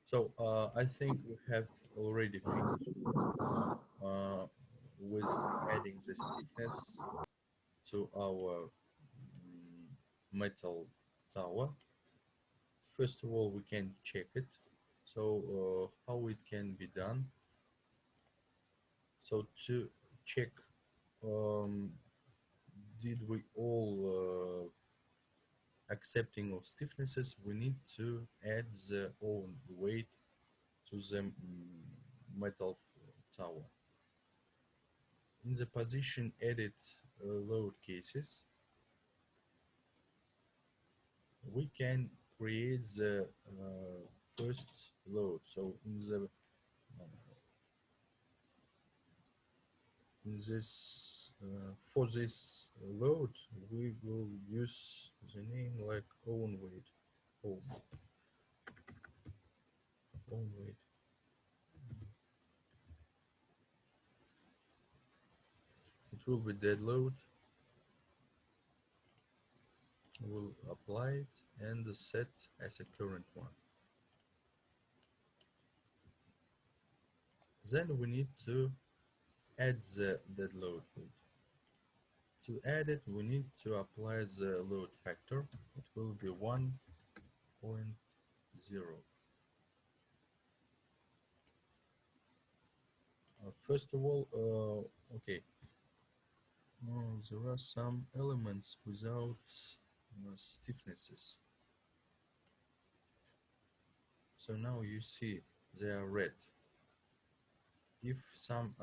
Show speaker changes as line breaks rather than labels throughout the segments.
So I think we have already finished with adding the stiffness to our metal tower. First of all, we can check it. So how it can be done? So to check, um, did we all accepting of stiffnesses, we need to add the own weight to the metal tower. In the position edit load cases, we can create the first load. So in this for this load, we will use the name like own weight. Own weight. It will be dead load. We'll apply it and set as a current one. Then we need to add the dead load. To add it, we need to apply the load factor. It will be 1.0. First of all, okay, there are some elements without stiffnesses. So now you see they are red. If some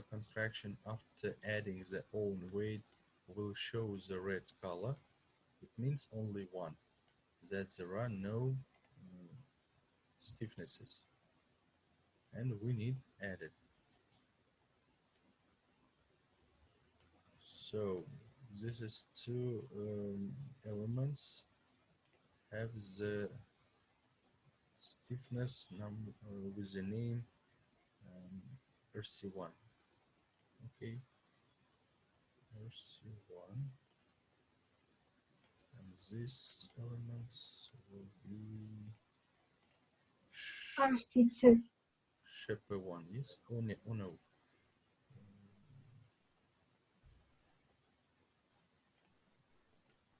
construction after adding the own weight will show the red color, it means only one, that there are no stiffnesses, and we need added. So this is two elements have the stiffness number with the name RC1. Okay, RC1, and these elements will be
RC2.
SHP1, yes? Oh no.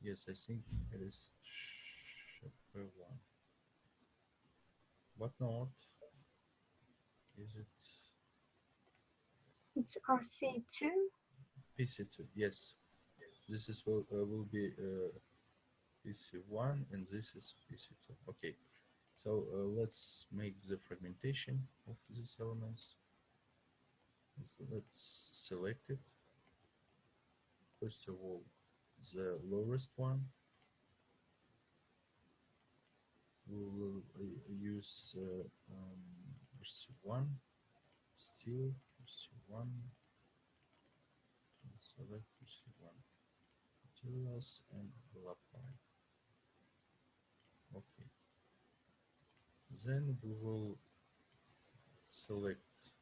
Yes, I think it is SHP1. But not. Is it?
It's RC2.
PC2, yes. This is will be PC1 and this is PC2. Okay, so let's make the fragmentation of these elements. So let's select it. First of all, the lowest one. We will use RC1, still RC1, select RC1 materials and we'll apply. Okay. Then we will select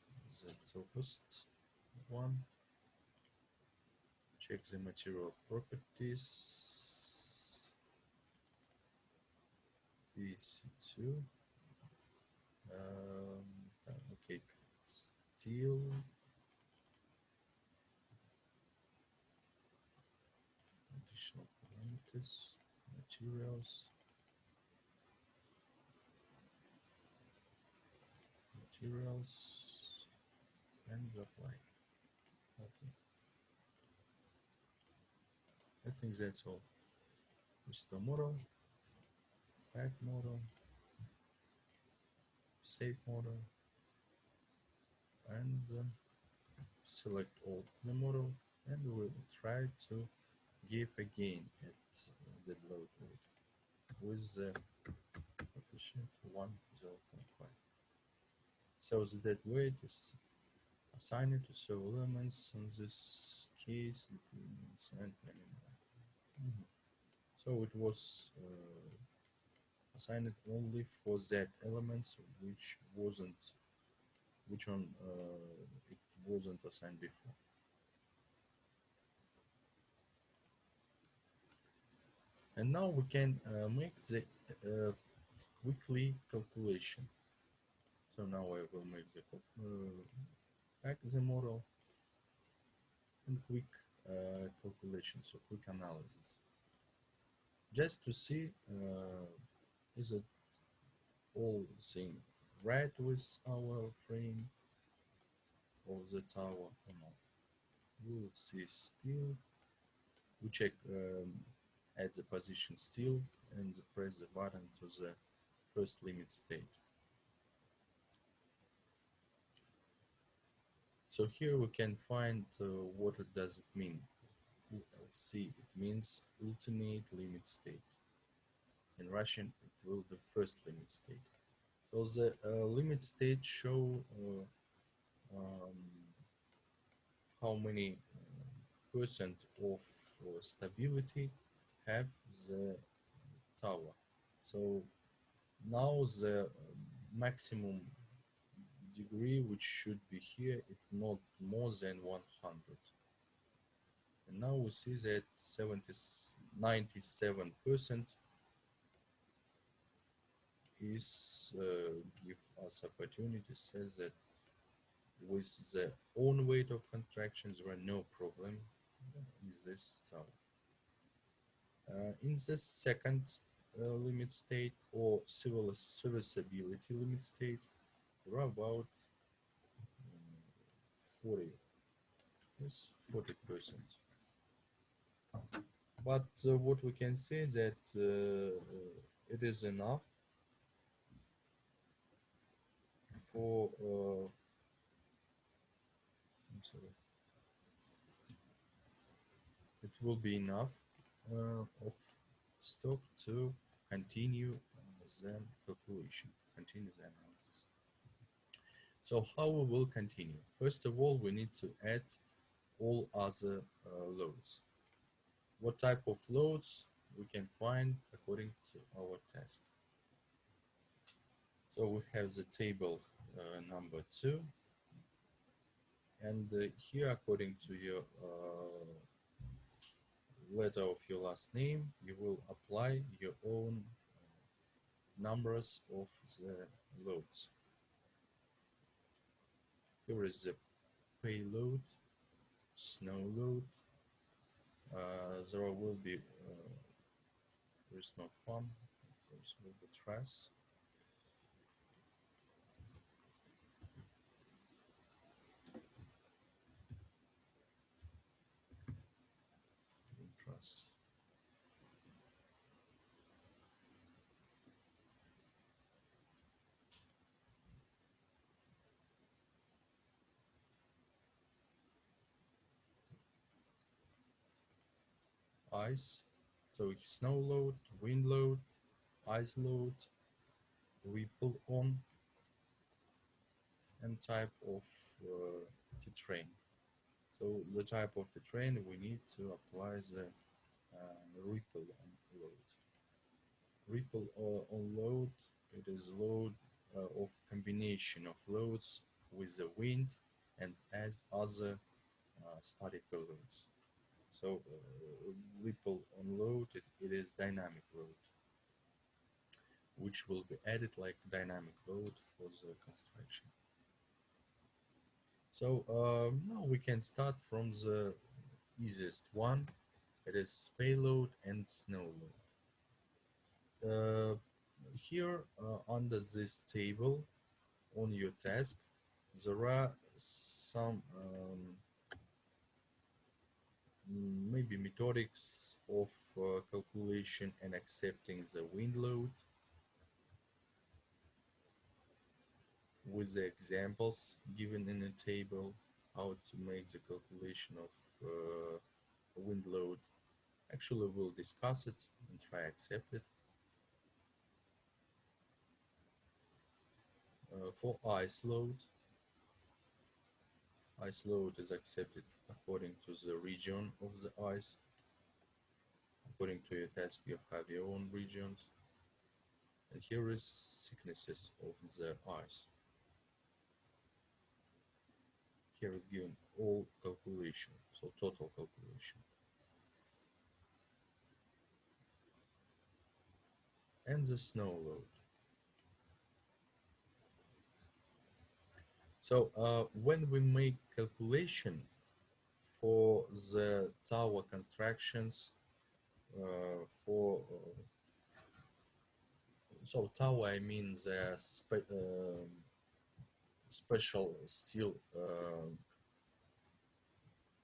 the topmost one, check the material properties, PC2, okay, steel, additional parameters, materials, and apply. Okay. I think that's all. Restore model, back model, save model, and select all the model, and we'll try to give again at the load weight with the coefficient 1.0.5. So the dead weight is assigned to several elements, in this case and so it was assigned only for that elements which it wasn't assigned before. And now we can make the weekly calculation. So now I will make the back the model and quick calculation, so quick analysis, just to see is it all thing right with our frame of the tower or not. We will see still. We check at the position still and press the button to the first limit state. So here we can find what it does it mean. ULC, it means ultimate limit state. In Russian, it will be first limit state. So the limit state show how many percent of stability have the tower. So now the maximum degree which should be here is not more than 100. And now we see that 97% is give us opportunity, says that with the own weight of construction there are no problem in this tower. In the second limit state or serviceability limit state, there are about 40%. But what we can say is that it is enough for it will be enough of stock to continue the calculation, continue the analysis. So how we will continue? First of all, we need to add all other loads. What type of loads we can find according to our task. So we have the table number 2, and here according to your letter of your last name, you will apply your own numbers of the loads. Here is the payload, snow load. There will be there is no fun. There will be trash. Ice, so snow load, wind load, ice load, ripple on, and type of terrain. So the type of the terrain we need to apply the ripple on load. Ripple on load, it is load of combination of loads with the wind and as other static loads. So ripple on load, it is dynamic load, which will be added like dynamic load for the construction. So now we can start from the easiest one. It is payload and snow load. Here under this table on your task, there are some maybe methodics of calculation and accepting the wind load with the examples given in the table, how to make the calculation of wind load. Actually, we'll discuss it and try accept it. For ice load is accepted according to the region of the ice. According to your task, you have your own regions. And here is thicknesses of the ice. Here is given all calculation, so total calculation. And the snow load. So when we make calculation for the tower constructions for so tower, I mean the special steel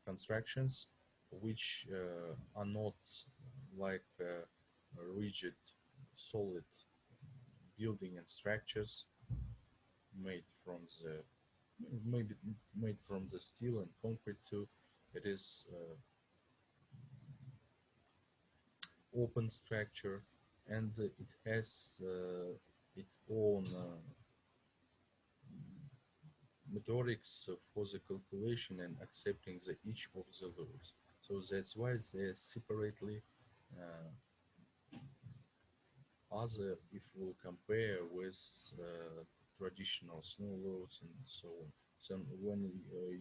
constructions which are not like rigid solid building and structures made from the maybe made from the steel and concrete too. It is open structure, and it has its own methodics for the calculation and accepting the each of the loads. So that's why they're separately other if we'll compare with traditional snow loads and so on. So when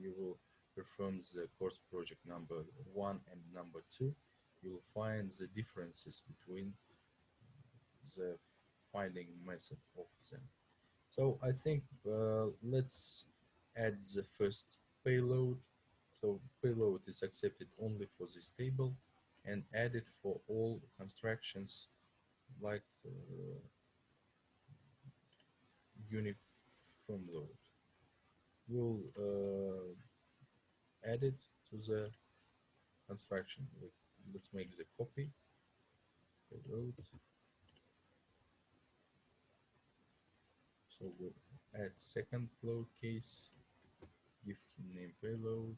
you will perform the course project number 1 and number 2, you will find the differences between the finding method of them. So I think let's add the first payload. So payload is accepted only for this table and added for all constructions like uniform load. We'll add it to the construction. Let's make the copy. Payload. So we'll add second load case, give him name payload.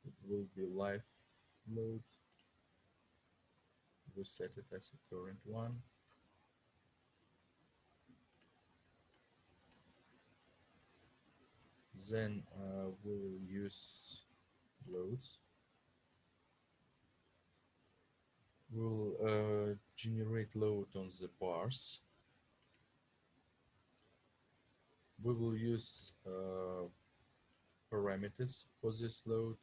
It will be live load. We set it as a current one. Then we'll use loads. We'll generate load on the bars. We will use parameters for this load,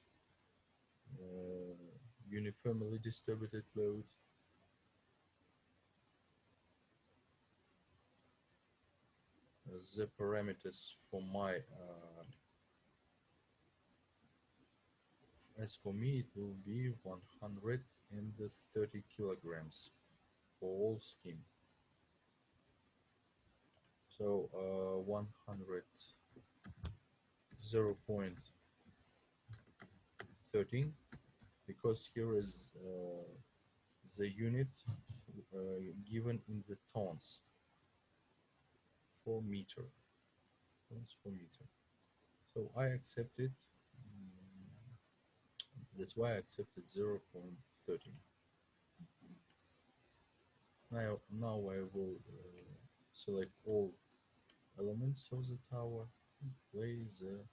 uniformly distributed load, the parameters for my as for me it will be 130 kilograms for all scheme. So 100 0.13, because here is the unit given in the tons per meter. Tons per meter. So I accepted. That's why I accepted 0.13. Now I will select all elements of the tower and play the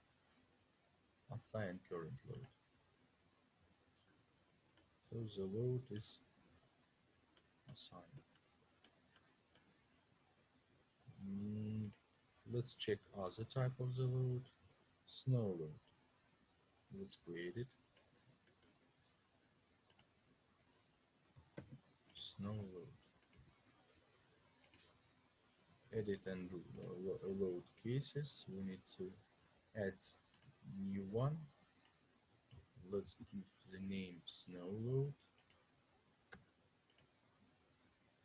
assign current load. So the load is assigned. Let's check other type of the load. Snow load. Let's create it. Snow load. Edit and load cases. We need to add new one. Let's give the name snow load.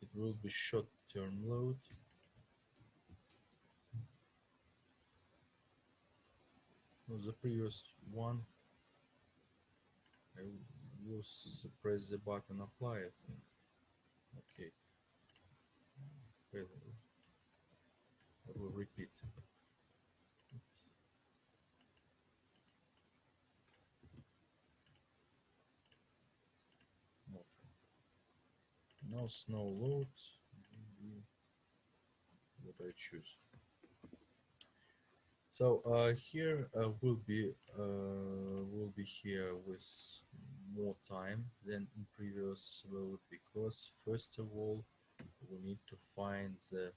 It will be short-term load. The previous one, I will press the button apply, I think. Okay. I will repeat. Okay. Now snow load, what I choose. So here will be here with more time than in previous load, because first of all we need to find the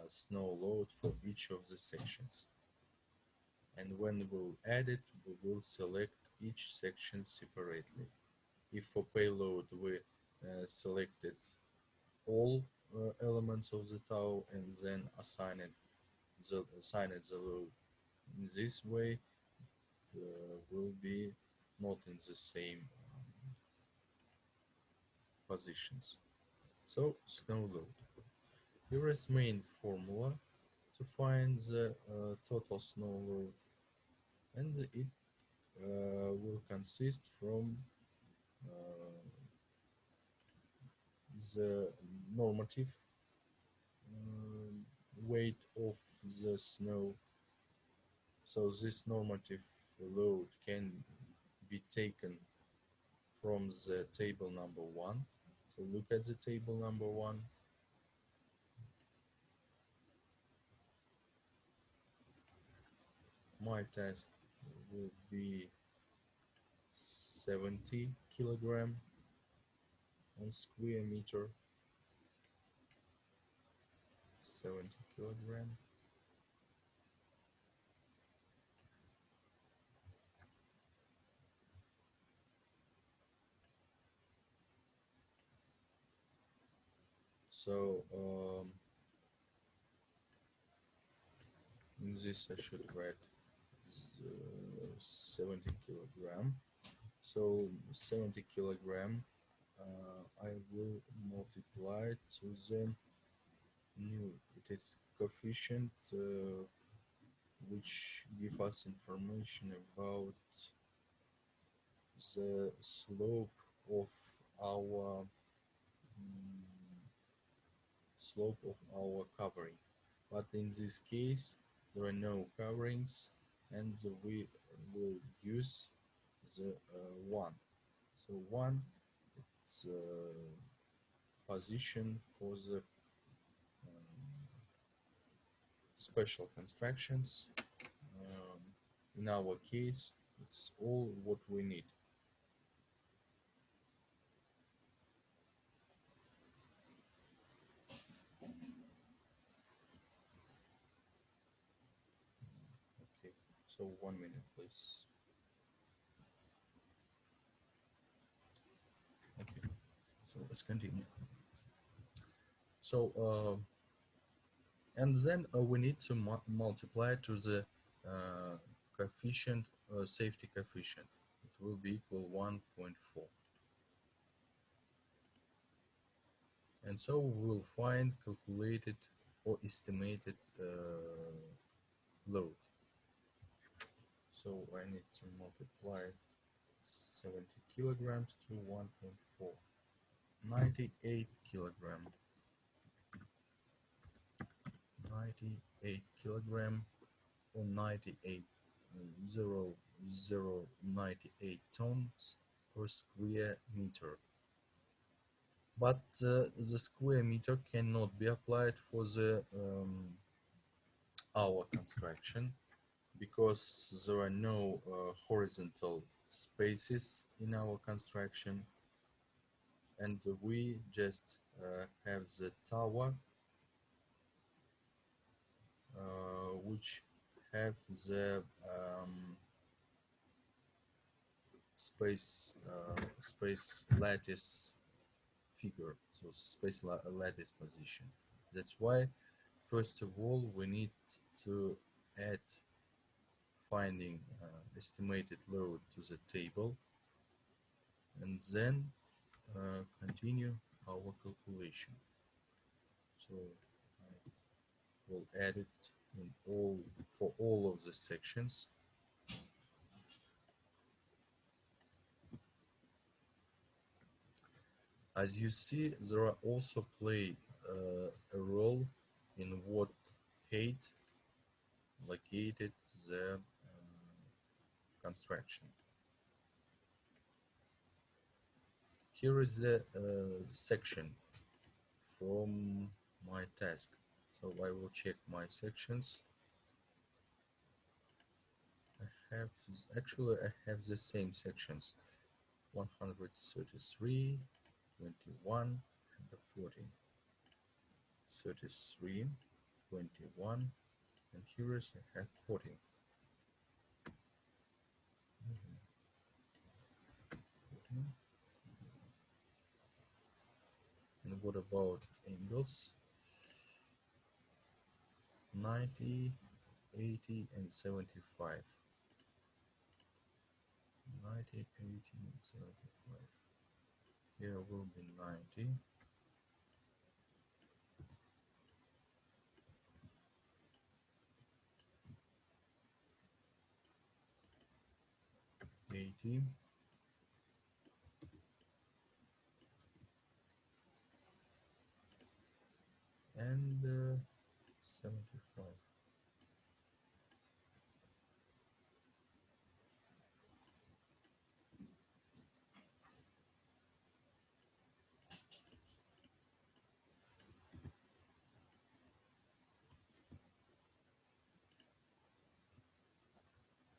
snow load for each of the sections, and when we'll add it, we will select each section separately. If for payload we selected all elements of the tower and then assigned the load In this way, will be not in the same positions. So snow load. Here is main formula to find the total snow load, and it will consist from the normative weight of the snow. So this normative load can be taken from the table number 1. So look at the table number 1. My task will be 70 kilogram on square meter. 70 kilogram. So in this I should write 70 kilogram. So 70 kilogram I will multiply to the new, it is coefficient which give us information about the slope of our covering. But in this case there are no coverings, and we will use the 1. So 1, it's position for the special constructions. In our case, it's all what we need. Okay, so 1 minute, please. Okay, so let's continue. So and then we need to multiply to the coefficient, safety coefficient. It will be equal 1.4. And so we will find calculated or estimated load. So I need to multiply 70 kilograms to 1.4. 98 kilogram. 98 kilogram or 98 tons per square meter. But the square meter cannot be applied for the our construction, because there are no horizontal spaces in our construction, and we just have the tower which have the space lattice figure, so space lattice position. That's why first of all we need to add finding estimated load to the table, and then continue our calculation. So I will add it in for all of the sections. As you see, there are also play a role in what height located the construction. Here is the section from my task. So I will check my sections. I have the same sections: 133, 21, and 14. 33, 21, and here is I have 14. And what about angles? 90, 80 and 75. 90, 80 and 75. Here will be 90. 80. And 75.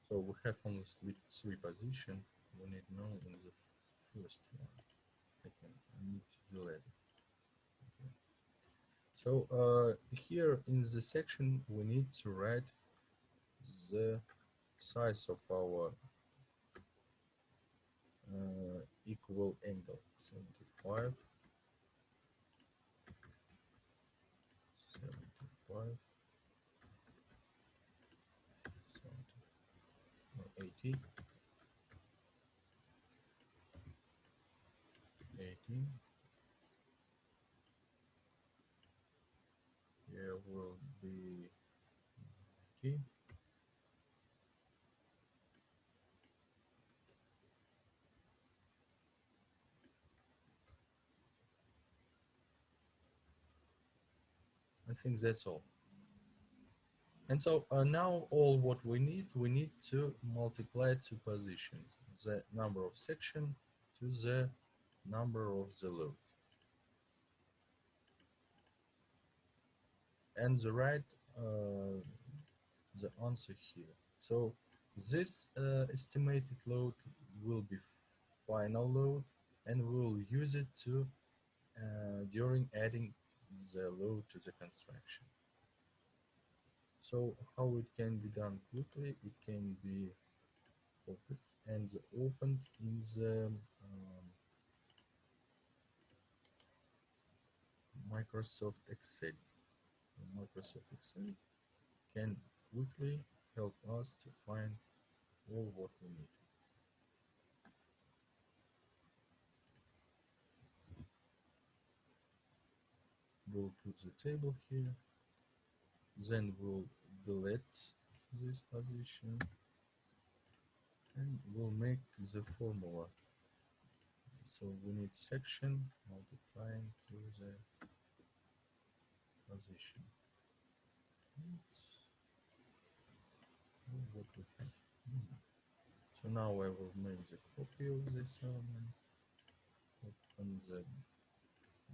So we have only three positions. We need to know in the first one. I need to delete it. Okay. So here in the section we need to write the size of our equal angle. 75, 75, 80, 80. Here will be 90. I think that's all. And so now all what we need to multiply two positions, the number of section to the number of the load. And write the answer here. So this estimated load will be final load, and we'll use it to during adding the load to the construction. So how it can be done quickly? It can be copied and opened in the Microsoft Excel. Microsoft Excel can quickly help us to find all what we need. We'll put the table here, then we'll delete this position, and we'll make the formula. So we need section multiplying to the position. What we have. So now I will make the copy of this element, open the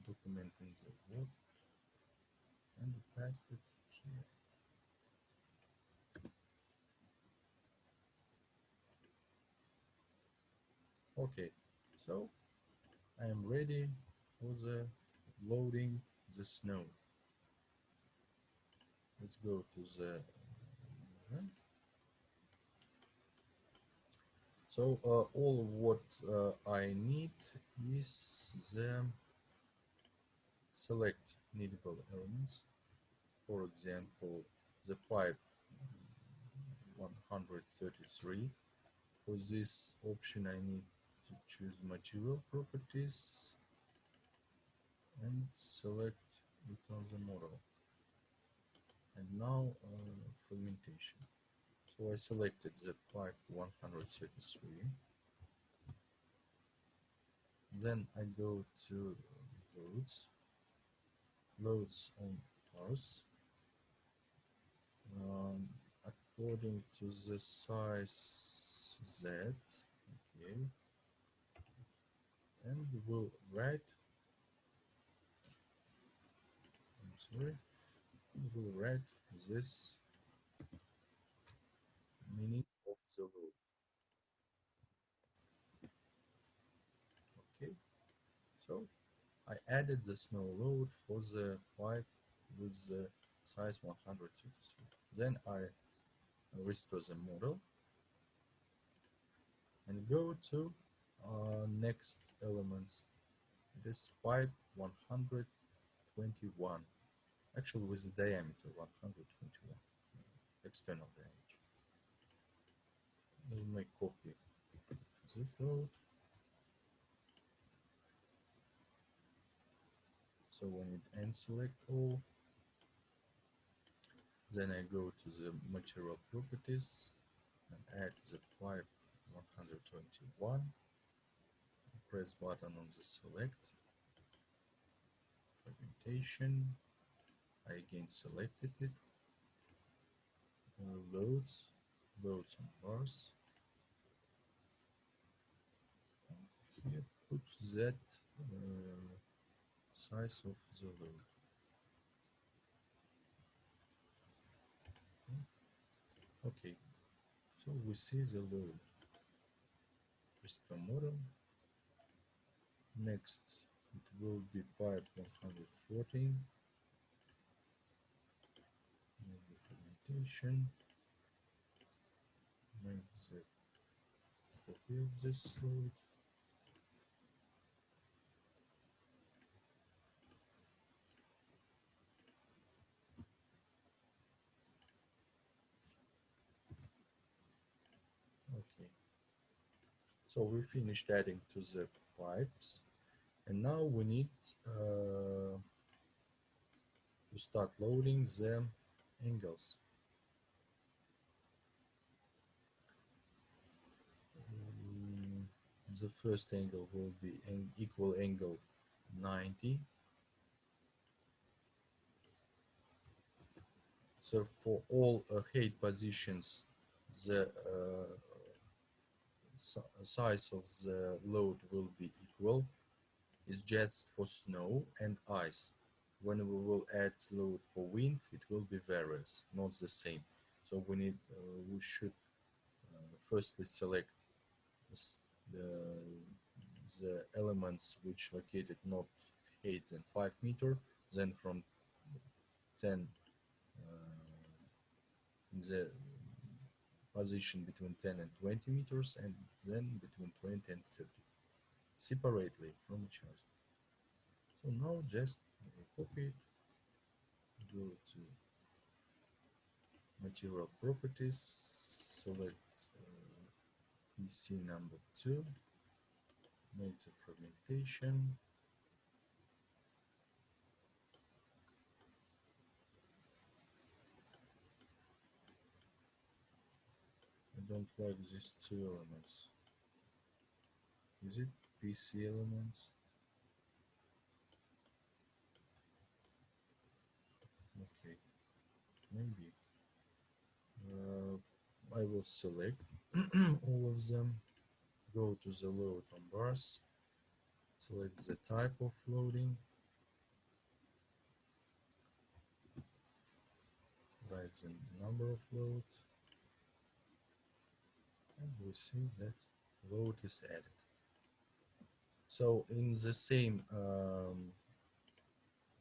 document in the Word, and paste it here. Okay, so I am ready for the loading the snow. Let's go to the so all what I need is the select needable elements. For example, the pipe 133. For this option I need to choose material properties and select it on the model. And now fragmentation. So I selected the pipe 133. Then I go to loads on parse. According to the size Z, okay, and we'll write. We'll write this meaning of the load. Okay, so I added the snow load for the pipe with the size 133. Then I restore the model and go to next elements. This pipe 121, actually with the diameter 121. external image. We'll make copy to this load. So when it end select all, then I go to the material properties and add the pipe 121. Press button on the select fragmentation. I again selected it. Loads on bars. And here put that size of the load. Okay, so we see the load. Crystal model. Next, it will be pipe 114. Make the fragmentation. Make the copy of this load. Okay, so we finished adding to the pipes, and now we need to start loading the angles. The first angle will be an equal angle 90. So for all height positions, the size of the load will be equal. It's just for snow and ice. When we will add load for wind, it will be various, not the same. So we should firstly select the elements which located not height than 5 meters, then from 10 the position between 10 and 20 meters, and then between 20 and 30, separately from each other. So now just copy it, go to material properties, select PC number 2, make the fragmentation, I don't like these two elements. Is it PC elements? Okay, maybe. I will select all of them, go to the load on bars, select the type of loading, write the number of load, and we see that load is added. So in the same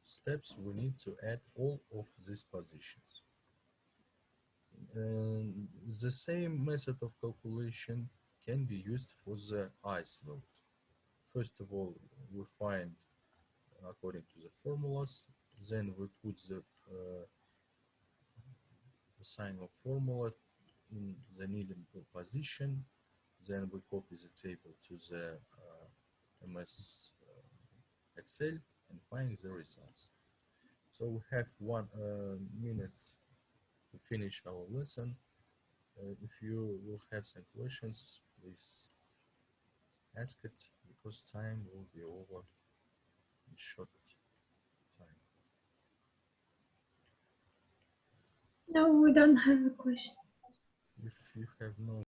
steps, we need to add all of these positions. The same method of calculation can be used for the ice load. First of all, we find according to the formulas, then we put the sign of formula in the needed position, then we copy the table to the MS Excel and find the results. So we have 1 minute to finish our lesson. If you will have some questions, please ask it, because time will be over in short time.
No, we don't have a question.
If you have no